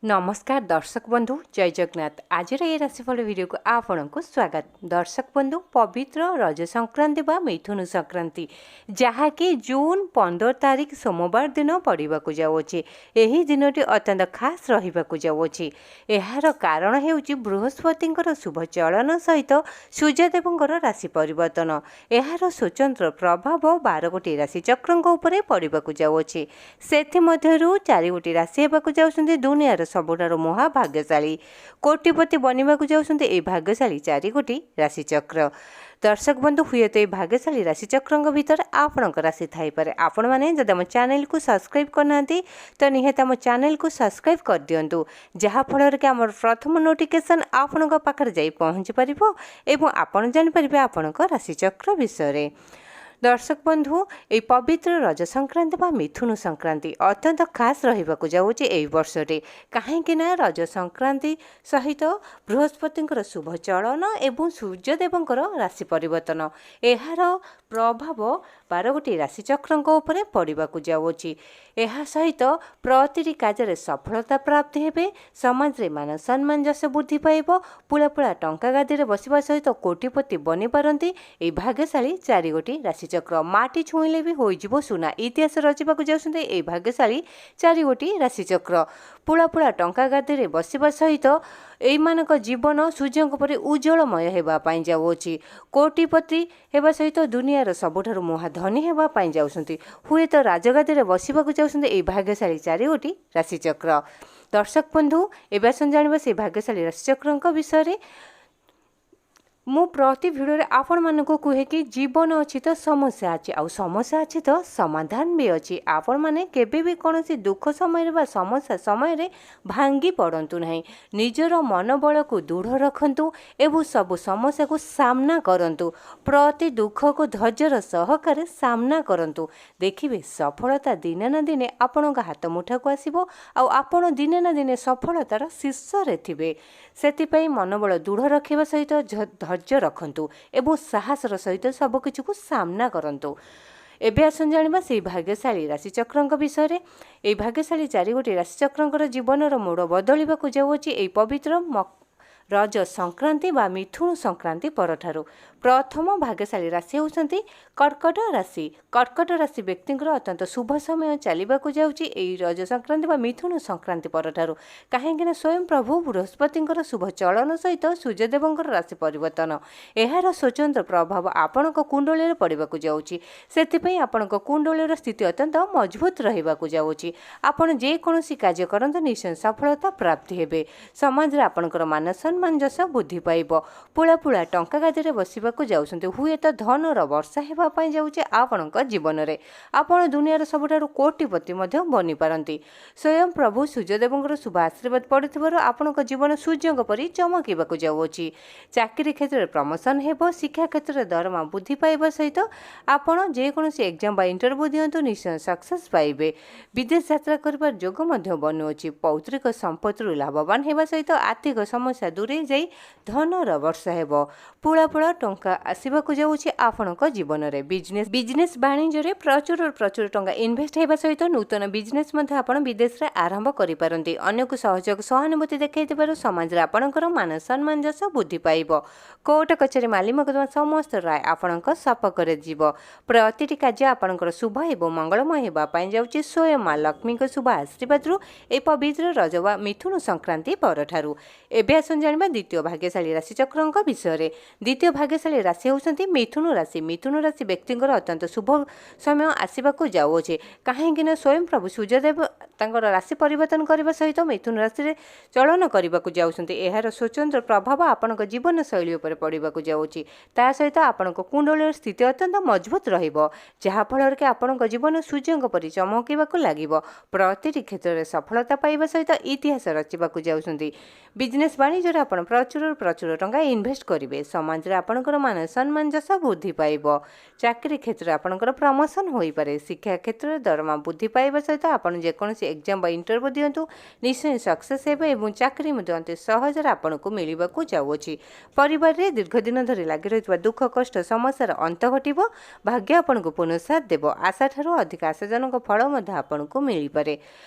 नमस्कार दर्शक बंधु जय जगन्नाथ। आज ये राशिफल वीडियो को आपण को स्वागत। दर्शक बंधु पवित्र रज संक्रांति बा मिथुन संक्रांति जहाँकि जून 15 तारिख सोमवार दिन पड़ा जाऊँगी। यही दिनटी अत्यंत खास रहा जाऊँगी। यार कारण होउछि बृहस्पति शुभ चलन सहित सूर्यदेव राशि परिवर्तन। यार स्वतंत्र प्रभाव 12 गोटी राशि चक्र पड़ा जाऊँगी। से 4 गोटी राशि होगा जाऊँगी दुनियार सबुठारु महाभाग्यशाली कोटिपति बनवाक जाऊँगी ये भाग्यशाली 4 गोटी राशिचक्र। दर्शक बंधु हुए तो ये भाग्यशाली राशिचक्र भितर आपण राशि थाईपे। आपण मैंने जब आम चैनल को सब्सक्राइब करना तो निहत आम चैनल को सब्सक्राइब कर दिंतु जहाँफल कि आम प्रथम नोटिफिकेशन आपण पाखे जा पहुँची पार और आपड़ जापर आपण राशिचक्र विषय। दर्शक बंधु ये पवित्र रज संक्रांति बा मिथुन संक्रांति अत्यंत खास रहा जाऊँगी यही वर्षटे कहीं रज संक्रांति सहित बृहस्पति शुभ चलन एवं सूर्यदेव राशि परिवर्तन यार प्रभाव 12 गोटी राशिचक्र पड़ा जाऊँगी। यह सहित प्रति कार्य सफलता प्राप्ति हे, समाज में मान सम्मान जस वृद्धि पाइब, पुला पुला टंका गादी में बसवा सहित कोटिपति बनी पारती ये भाग्यशाली 4 गोटी राशिचक्र। माटी छुईले भी हो सुना इतिहास रचिबाक जाउछन्ते ये भाग्यशाली 4 गोटी राशिचक्र। पुला पुला टंका गादी में बसवा सहित एमानक जीवन सूर्य परि उज्जवलमय होगापाई जाऊँगी। कोटिपति होगा सहित दुनियार सबुठारु महाधनी होगापाई जाउछन्ति। हुए तो राजगादी में बसवाक जाउछन्ति ये भाग्यशाली 4 गोटी राशिचक्र। दर्शक बंधु एवं जानिबा से भाग्यशाली राशिचक्र विषय। मु प्रति भिडियो आपण मानक कहे कि जीवन अच्छी तो समस्या अच्छी आउ समस्या अच्छी तो समाधान भी अच्छी। आपण माने केबे भी कौन दुख समय बा समस्या समय भांगी पड़तु ना, निजर मनोबल को दृढ़ रखंतु एवं सब समस्या को सामना करंतु। प्रति दुख को धैर्यर सहकार सामना करंतु। देखिए सफलता दिने ना दिने आपण हाथ मुठा को आसीबो आउ आपण दिने ना दिने सफलतार शीर्ष रे थिबे। सेतिपई मनोबल दृढ़ रखिबा सहित धैर्य रखंतु एवं साहसर सहित सबकिछि को सामना करंतु। एबे आसन जानिबा से भाग्यशाली राशिचक्र विषय। ये भाग्यशाली 4 गोटी राशिचक्र जीवनर मोड़ बदलिबाकु जाउछि एई पवित्र रज संक्रांति बा मिथुन संक्रांति परठारु। प्रथम भाग्यशाली राशि होउछन्ति कर्कट राशि। कर्कट राशि व्यक्तिंकर अत्यंत शुभ समय चलिबाकु जाउछि एई रज संक्रांति बा मिथुन संक्रांति परठारु। काहेकि स्वयं प्रभु बृहस्पति शुभ चलन सहित सूर्यदेव राशि परिवर्तन यार स्वतंत्र प्रभाव आपणक कुंडली पड़ाक जाउछि। सेतिपई आपणक कुंडलीर स्थिति अत्यंत मजबूत रहिबाकु जाउछि। आपण जे कोनोसी कार्य करंतु निश्चय सफलता प्राप्ति हेबे। समाज रे आपणकर मान सम्मान जस वृद्धि पाइब। पुला पुला टंका गादी में बसवाक जाउछन्ते। हुए तो धनर वर्षा होगापाई जाउछि आपणक जीवन में। आपण दुनियार सबुठारु कोटिपति मध्य बनी पारती। स्वयं प्रभु सूर्यदेव शुभ आशीर्वाद पड़ुथिबारु आपणक जीवन सूर्य परि चमकिबाकु जाउछि। चाकरी क्षेत्र में प्रमोशन हेबो। शिक्षा क्षेत्र में दरमा वृद्धि पाइबा सहित आपण जेकोसी एग्जाम बा इंटरव्यू दियंतु निश्चय सक्सेस पाइबे। विदेश यात्रा करिबार योग मध्य बनुअछि। पौत्रिक संपत्ति लाभवान हेबा सहित आर्थिक समस्या दूरे जाई धनर वर्षा हेबो। पुला पुला टंका आसीबाकु जाउछि आपणक जीवन में। बिजनेस वाणिज्य प्रचुर टंका इन्वेस्ट हेबा सहित नूतन बिजनेस मध्य आपण विदेश रे आरंभ करि पारंती। अन्य को सहयोग सहानुभूति देखाइथिबारु समाज रे आपणकर मान सम्मान जस वृद्धि पाइब। कोर्ट कचेरी माली मकदमा समस्त राय आपणक सपक्षरे जीव। प्रतिटी कार्य आपणकर शुभ एवं मंगलमय हेबा पाई जाउछि स्वयं मां लक्ष्मी को शुभ आशीर्वाद ए पवित्र रज वा मिथुन संक्रांति परठारु। एबे आसन जानिबा द्वितीय भाग्यशाली राशिचक्र विषय। द्वितीय भाग्यशाली राशि होउछन्ति मिथुन राशि। मिथुन राशि व्यक्तिंकर अत्यंत शुभ समय आसीबाकु जाउछि। काहेकि स्वयं प्रभु सूर्यदेव तांकर राशि परिवर्तन करबा सहित मिथुन राशि रे चलन करबाकु जाउछन्ति। एहार स्वतंत्र प्रभाव आपणक जीवन शैली उपर पड़िबाकु जाउछि। ता सहित आपणक कुंडलीर स्थिति अत्यंत मजबूत रहिबो जहाँ फल कि आपणक जीवन सूर्य परि चमकिबाकु लागिबो। प्रतिटी क्षेत्र में सफलता पाइबा सहित इतिहास रचिबाकु जाउछन्ति। बिजनेस वाणिज्य आपण प्रचुर टंका इन्वेस्ट करेंगे। समाज रे आपणकर मान सम्मान जस वृद्धि पाइब। चाकरी क्षेत्र में आपणकर प्रमोशन हो पारे। शिक्षा क्षेत्र में दरमा वृद्धि पाइबा सहित आपण जेकोसी ଯେକୌଣସି ଏକ୍ଜାମ୍ ବା ଇଣ୍ଟରଭ୍ୟୁ ଦିଅନ୍ତୁ ନିଶ୍ଚୟ ସକ୍ସେସ୍ ହେବେ ଏବଂ ଚାକିରି ମଧ୍ୟ ଅତି ସହଜରେ ଆପଣଙ୍କୁ ମିଳିବାକୁ ଯାଉଅଛି। ପରିବାରରେ ଦୀର୍ଘ ଦିନ ଧରି ଲାଗି ରହିଥିବା ଦୁଃଖ କଷ୍ଟ ସମସ୍ୟାର ଅନ୍ତ ଘଟିବ। ଭାଗ୍ୟ ଆପଣଙ୍କୁ ପୁନଃ ସାଥ ଦେବ। ଆଶାଠାରୁ ଅଧିକ ଆଶାଜନକ ଫଳ ମଧ୍ୟ ଆପଣଙ୍କୁ ମିଳିପାରେ।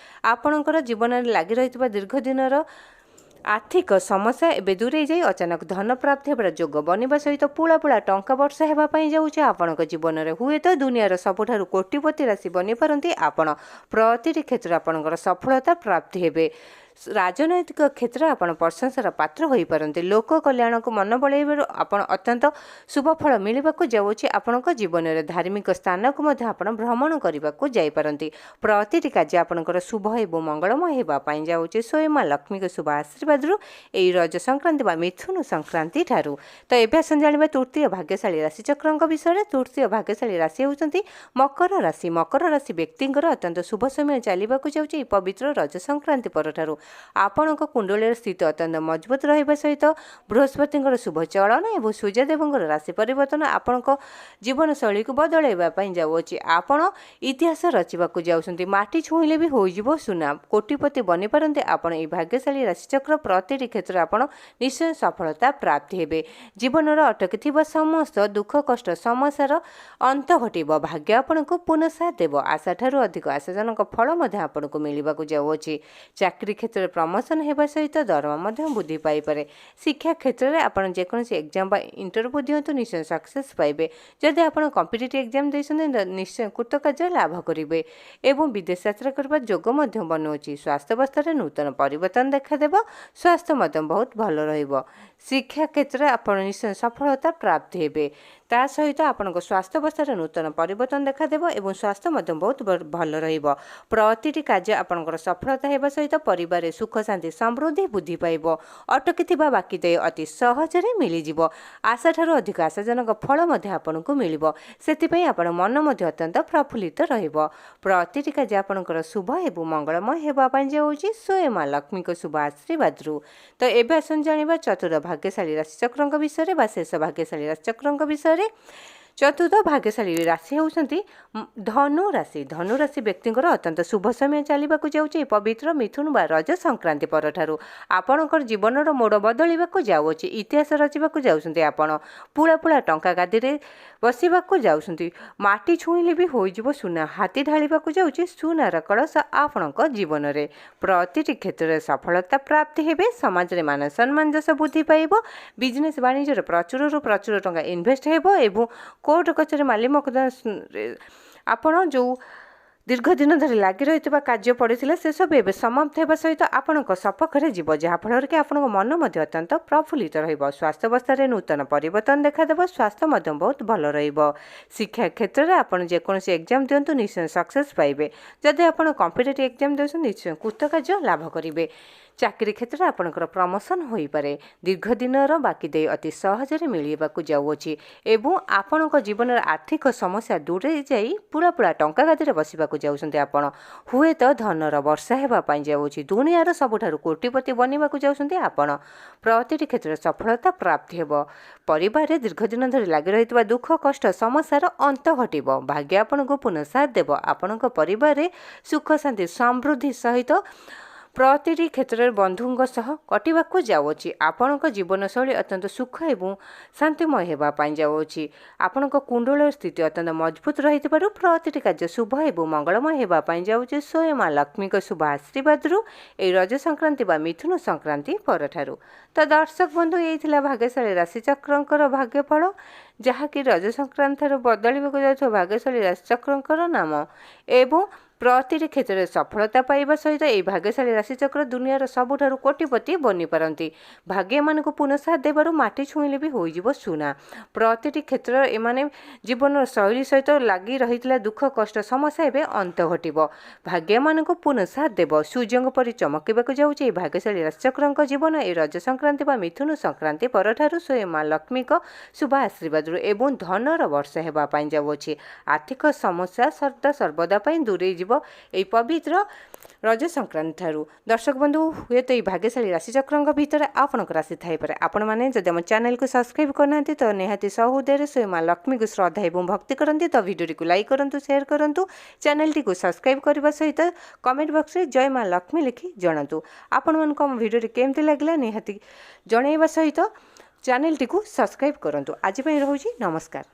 ଆପଣଙ୍କର ଜୀବନରେ ଲାଗି ରହିଥିବା ଦୀର୍ଘ ଦିନର ଆର୍ଥିକ ସମସ୍ୟା ଏବେ ଦୂରେଇ ଯାଇ ଅଚାନକ ଧନ ପ୍ରାପ୍ତି ହେବାର ଯୋଗ ବନିବା ସହିତ ପୁଳା ଟଙ୍କା ବର୍ଷା ହେବା ପାଇଁ ଯାଉଛି ଆପଣଙ୍କ ଜୀବନରେ। ହୁଏତ ଦୁନିଆର ସବୁଠାରୁ କୋଟିପତି ରାଶି ବନିପାରନ୍ତି ଆପଣ। ପ୍ରତିଟି କ୍ଷେତ୍ରରେ ଆପଣଙ୍କର ସଫଳତା ପ୍ରାପ୍ତି ହେବେ। ରାଜନୈତିକ କ୍ଷେତ୍ରରେ ଆପଣ ପ୍ରଶଂସାର ପାତ୍ର ହୋଇପାରନ୍ତି। ଲୋକ କଲ୍ୟାଣକୁ ମନ ବଳାଇବାରୁ ଆପଣ ଅତ୍ୟନ୍ତ ଶୁଭ ଫଳ ମିଳିବାକୁ ଯାଉଛି ଆପଣଙ୍କ ଜୀବନରେ। ଧାର୍ମିକ ସ୍ଥାନକୁ ମଧ୍ୟ ଆପଣ ଭ୍ରମଣ କରିବାକୁ ଯାଇପାରନ୍ତି। ପ୍ରତିଟି କାର୍ଯ୍ୟ ଆପଣଙ୍କର ଶୁଭ ଏବଂ ମଙ୍ଗଳମୟ ହେବା ପାଇଁ ଯାଉଛି ସ୍ୱୟଂ ମା ଲକ୍ଷ୍ମୀଙ୍କ ଶୁଭ ଆଶୀର୍ବାଦରୁ ଏହି ରଜ ସଂକ୍ରାନ୍ତି ବା ମିଥୁନ ସଂକ୍ରାନ୍ତି ଠାରୁ। ତ ଏବେ ଆସନ୍ତୁ ଜାଣିବା ତୃତୀୟ ଭାଗ୍ୟଶାଳୀ ରାଶିଚକ୍ରଙ୍କ ବିଷୟରେ। ତୃତୀୟ ଭାଗ୍ୟଶାଳୀ ରାଶି ହେଉଛନ୍ତି ମକର ରାଶି। ମକର ରାଶି ବ୍ୟକ୍ତିଙ୍କର ଅତ୍ୟନ୍ତ ଶୁଭ ସମୟ ଚାଲିବାକୁ ଯାଉଛି ଏହି ପବିତ୍ର ରଜ ସଂକ୍ରାନ୍ତି ପରଠାରୁ। ଆପଣଙ୍କ କୁଣ୍ଡଳୀର ସ୍ଥିତି ଅତ୍ୟନ୍ତ ମଜବୁତ ରହିବା ସହିତ ବୃହସ୍ପତିଙ୍କର ଶୁଭ ଚଳନ ଏବଂ ସୂର୍ଯ୍ୟଦେବଙ୍କର ରାଶି ପରିବର୍ତ୍ତନ ଆପଣଙ୍କ ଜୀବନଶୈଳୀକୁ ବଦଳାଇବା ପାଇଁ ଯାଉଅଛି। ଆପଣ ଇତିହାସ ରଚିବାକୁ ଯାଉଛନ୍ତି। ମାଟି ଛୁଇଁଲେ ବି ହୋଇଯିବ ସୁନା। କୋଟିପତି ବନିପାରନ୍ତି ଆପଣ ଏହି ଭାଗ୍ୟଶାଳୀ ରାଶିଚକ୍ର। ପ୍ରତିଟି କ୍ଷେତ୍ରରେ ଆପଣ ନିଶ୍ଚୟ ସଫଳତା ପ୍ରାପ୍ତି ହେବେ। ଜୀବନର ଅଟକିଥିବା ସମସ୍ତ ଦୁଃଖ କଷ୍ଟ ସମସ୍ୟାର ଅନ୍ତ ଘଟିବ। ଭାଗ୍ୟ ଆପଣଙ୍କୁ ପୁନଃ ସାଥ ଦେବ। ଆଶାଠାରୁ ଅଧିକ ଆଶାଜନକ ଫଳ ମଧ୍ୟ ଆପଣଙ୍କୁ ମିଳିବାକୁ ଯାଉଅଛି। ଚାକିରି କ୍ଷେତ୍ରରେ ପ୍ରମୋସନ ହେବା ସହିତ ଦରମା ମଧ୍ୟ ବୃଦ୍ଧି ପାଇପାରେ। ଶିକ୍ଷା କ୍ଷେତ୍ରରେ ଆପଣ ଯେକୌଣସି ଏକ୍ଜାମ୍ ବା ଇଣ୍ଟରଭ୍ୟୁ ଦିଅନ୍ତୁ ନିଶ୍ଚୟ ସକ୍ସେସ୍ ପାଇବେ। ଯଦି ଆପଣ କମ୍ପିଟିଟିଭ୍ ଏକ୍ଜାମ୍ ଦେଇଛନ୍ତି ନିଶ୍ଚୟ କୃତକାର୍ଯ୍ୟ ଲାଭ କରିବେ ଏବଂ ବିଦେଶ ଯାତ୍ରା କରିବା ଯୋଗ ମଧ୍ୟ ବନୁଅଛି। ସ୍ୱାସ୍ଥ୍ୟାବସ୍ଥାରେ ନୂତନ ପରିବର୍ତ୍ତନ ଦେଖାଦେବ। ସ୍ୱାସ୍ଥ୍ୟ ମଧ୍ୟ ବହୁତ ଭଲ ରହିବ। ଶିକ୍ଷା କ୍ଷେତ୍ରରେ ଆପଣ ନିଶ୍ଚୟ ସଫଳତା ପ୍ରାପ୍ତି ହେବେ। ତା ସହିତ ଆପଣଙ୍କ ସ୍ୱାସ୍ଥ୍ୟାବସ୍ଥାରେ ନୂତନ ପରିବର୍ତ୍ତନ ଦେଖାଦେବ ଏବଂ ସ୍ୱାସ୍ଥ୍ୟ ମଧ୍ୟ ବହୁତ ଭଲ ରହିବ। ପ୍ରତିଟି କାର୍ଯ୍ୟ ଆପଣଙ୍କର ସଫଳତା ହେବା ସହିତ ପରିବାରରେ ସୁଖ ଶାନ୍ତି ସମୃଦ୍ଧି ବୃଦ୍ଧି ପାଇବ। ଅଟକିଥିବା ବାକି ଦେୟ ଅତି ସହଜରେ ମିଳିଯିବ। ଆଶାଠାରୁ ଅଧିକ ଆଶାଜନକ ଫଳ ମଧ୍ୟ ଆପଣଙ୍କୁ ମିଳିବ। ସେଥିପାଇଁ ଆପଣ ମନ ମଧ୍ୟ ଅତ୍ୟନ୍ତ ପ୍ରଫୁଲ୍ଲିତ ରହିବ। ପ୍ରତିଟି କାର୍ଯ୍ୟ ଆପଣଙ୍କର ଶୁଭ ଏବଂ ମଙ୍ଗଳମୟ ହେବା ପାଇଁ ଯାଉଛି ସ୍ୱୟଂ ମା ଲକ୍ଷ୍ମୀଙ୍କ ଶୁଭ ଆଶୀର୍ବାଦରୁ। ତ ଏବେ ଆସନ୍ତୁ ଜାଣିବା ଚତୁର୍ଥ ଭାଗ୍ୟଶାଳୀ ରାଶିଚକ୍ରଙ୍କ ବିଷୟରେ ବା ଶେଷ ଭାଗ୍ୟଶାଳୀ ରାଶିଚକ୍ରଙ୍କ ବିଷୟରେ। ଚତୁର୍ଥ ଭାଗ୍ୟଶାଳୀ ରାଶି ହେଉଛନ୍ତି ଧନୁ ରାଶି। ଧନୁ ରାଶି ବ୍ୟକ୍ତିଙ୍କର ଅତ୍ୟନ୍ତ ଶୁଭ ସମୟ ଚାଲିବାକୁ ଯାଉଛି ଏହି ପବିତ୍ର ମିଥୁନ ବା ରଜ ସଂକ୍ରାନ୍ତି ପରଠାରୁ। ଆପଣଙ୍କର ଜୀବନର ମୋଡ଼ ବଦଳିବାକୁ ଯାଉଅଛି। ଇତିହାସ ରଚିବାକୁ ଯାଉଛନ୍ତି ଆପଣ। ପୁଳା ଟଙ୍କା ଗାଦିରେ ବସିବାକୁ ଯାଉଛନ୍ତି। ମାଟି ଛୁଇଁଲେ ବି ହୋଇଯିବ ସୁନା। ହାତୀ ଢାଳିବାକୁ ଯାଉଛି ସୁନାର କଳସ ଆପଣଙ୍କ ଜୀବନରେ। ପ୍ରତିଟି କ୍ଷେତ୍ରରେ ସଫଳତା ପ୍ରାପ୍ତି ହେବେ। ସମାଜରେ ମାନ ସମ୍ମାନ ଯଶ ବୃଦ୍ଧି ପାଇବ। ବିଜନେସ୍ ବାଣିଜ୍ୟରେ ପ୍ରଚୁର ଟଙ୍କା ଇନଭେଷ୍ଟ ହେବ ଏବଂ କୋର୍ଟ କଚେରୀ ମାଲି ମକଦ୍ଦମାରେ ଆପଣ ଯେଉଁ ଦୀର୍ଘ ଦିନ ଧରି ଲାଗି ରହିଥିବା କାର୍ଯ୍ୟ ପଡ଼ିଥିଲା ସେସବୁ ଏବେ ସମାପ୍ତ ହେବା ସହିତ ଆପଣଙ୍କ ସପକ୍ଷରେ ଯିବ, ଯାହାଫଳରେ କି ଆପଣଙ୍କ ମନ ମଧ୍ୟ ଅତ୍ୟନ୍ତ ପ୍ରଫୁଲ୍ଲିତ ରହିବ। ସ୍ୱାସ୍ଥ୍ୟାବସ୍ଥାରେ ନୂତନ ପରିବର୍ତ୍ତନ ଦେଖାଦେବ। ସ୍ୱାସ୍ଥ୍ୟ ମଧ୍ୟ ବହୁତ ଭଲ ରହିବ। ଶିକ୍ଷା କ୍ଷେତ୍ରରେ ଆପଣ ଯେକୌଣସି ଏକ୍ଜାମ୍ ଦିଅନ୍ତୁ ନିଶ୍ଚୟ ସକ୍ସେସ୍ ପାଇବେ। ଯଦି ଆପଣ କମ୍ପିଟିଟିଭ୍ ଏକ୍ଜାମ୍ ଦେଉଛନ୍ତି ନିଶ୍ଚୟ କୃତକାର୍ଯ୍ୟ ଲାଭ କରିବେ। ଚାକିରି କ୍ଷେତ୍ରରେ ଆପଣଙ୍କର ପ୍ରମୋସନ୍ ହୋଇପାରେ। ଦୀର୍ଘ ଦିନର ବାକି ଦେୟ ଅତି ସହଜରେ ମିଳିବାକୁ ଯାଉଅଛି ଏବଂ ଆପଣଙ୍କ ଜୀବନର ଆର୍ଥିକ ସମସ୍ୟା ଦୂରେଇ ଯାଇ ପୁଳା ଟଙ୍କା ଗାଦିରେ ବସିବାକୁ ଯାଉଛନ୍ତି ଆପଣ। ହୁଏତ ଧନର ବର୍ଷା ହେବା ପାଇଁ ଯାଉଛି। ଦୁନିଆର ସବୁଠାରୁ କୋଟିପତି ବନିବାକୁ ଯାଉଛନ୍ତି ଆପଣ। ପ୍ରତିଟି କ୍ଷେତ୍ରରେ ସଫଳତା ପ୍ରାପ୍ତି ହେବ। ପରିବାରରେ ଦୀର୍ଘ ଦିନ ଧରି ଲାଗି ରହିଥିବା ଦୁଃଖ କଷ୍ଟ ସମସ୍ୟାର ଅନ୍ତ ଘଟିବ। ଭାଗ୍ୟ ଆପଣଙ୍କୁ ପୁନଃ ସାଥ ଦେବ। ଆପଣଙ୍କ ପରିବାରରେ ସୁଖ ଶାନ୍ତି ସମୃଦ୍ଧି ସହିତ ପ୍ରତିଟି କ୍ଷେତ୍ରରେ ବନ୍ଧୁଙ୍କ ସହ କଟିବାକୁ ଯାଉଅଛି। ଆପଣଙ୍କ ଜୀବନଶୈଳୀ ଅତ୍ୟନ୍ତ ସୁଖ ଏବଂ ଶାନ୍ତିମୟ ହେବା ପାଇଁ ଯାଉଅଛି। ଆପଣଙ୍କ କୁଣ୍ଡଳୀର ସ୍ଥିତି ଅତ୍ୟନ୍ତ ମଜବୁତ ରହିଥିବାରୁ ପ୍ରତିଟି କାର୍ଯ୍ୟ ଶୁଭ ଏବଂ ମଙ୍ଗଳମୟ ହେବା ପାଇଁ ଯାଉଛି ସ୍ୱୟଂ ମା ଲକ୍ଷ୍ମୀଙ୍କ ଶୁଭ ଆଶୀର୍ବାଦରୁ ଏହି ରଜ ସଂକ୍ରାନ୍ତି ବା ମିଥୁନ ସଂକ୍ରାନ୍ତି ପରଠାରୁ। ତ ଦର୍ଶକ ବନ୍ଧୁ, ଏଇ ଥିଲା ଭାଗ୍ୟଶାଳୀ ରାଶିଚକ୍ରଙ୍କର ଭାଗ୍ୟଫଳ, ଯାହାକି ରଜ ସଂକ୍ରାନ୍ତି ଠାରୁ ବଦଳିବାକୁ ଯାଉଥିବା ଭାଗ୍ୟଶାଳୀ ରାଶିଚକ୍ରଙ୍କର ନାମ ଏବଂ ପ୍ରତିଟି କ୍ଷେତ୍ରରେ ସଫଳତା ପାଇବା ସହିତ ଏହି ଭାଗ୍ୟଶାଳୀ ରାଶିଚକ୍ର ଦୁନିଆର ସବୁଠାରୁ କୋଟିପତି ବନିପାରନ୍ତି। ଭାଗ୍ୟ ଏମାନଙ୍କୁ ପୁନଃ ସାଥ ଦେବାରୁ ମାଟି ଛୁଇଁଲେ ବି ହୋଇଯିବ ସୁନା। ପ୍ରତିଟି କ୍ଷେତ୍ରରେ ଏମାନେ ଜୀବନର ଶୈଳୀ ସହିତ ଲାଗି ରହିଥିଲା ଦୁଃଖ କଷ୍ଟ ସମସ୍ୟା ଏବେ ଅନ୍ତ ଘଟିବ। ଭାଗ୍ୟ ଏମାନଙ୍କୁ ପୁନଃ ସାଥ ଦେବ। ସୂର୍ଯ୍ୟଙ୍କ ପରି ଚମକିବାକୁ ଯାଉଛି ଏହି ଭାଗ୍ୟଶାଳୀ ରାଶିଚକ୍ରଙ୍କ ଜୀବନ ଏହି ରଜ ସଂକ୍ରାନ୍ତି ବା ମିଥୁନ ସଂକ୍ରାନ୍ତି ପରଠାରୁ ସ୍ୱୟଂ ମା ଲକ୍ଷ୍ମୀଙ୍କ ଶୁଭ ଆଶୀର୍ବାଦରୁ ଏବଂ ଧନର ବର୍ଷା ହେବା ପାଇଁ ଯାଉଅଛି। ଆର୍ଥିକ ସମସ୍ୟା ସର୍ବଦା ପାଇଁ ଦୂରେଇ ଯିବ मिलिबो एई पवित्र रज संक्रांति ठारू। दर्शक बंधु हुए तो ये भाग्यशाली राशिचक्र भितर आपणक राशि थाईपे आपण मैंने जब आम चैनल को सब्सक्राइब करना तो निहाती सहुदय से माँ लक्ष्मी को श्रद्धा और भक्ति करती तो वीडियो को लाइक करूँ शेयर करूँ चैनल टी को सब्सक्राइब करने सहित कमेंट बॉक्स में जय माँ लक्ष्मी लिखि जनातु आपण मन वीडियो केमती लगे निहाती जनइबा सहित चैनल टी को सब्सक्राइब करूँ। आज रोची नमस्कार।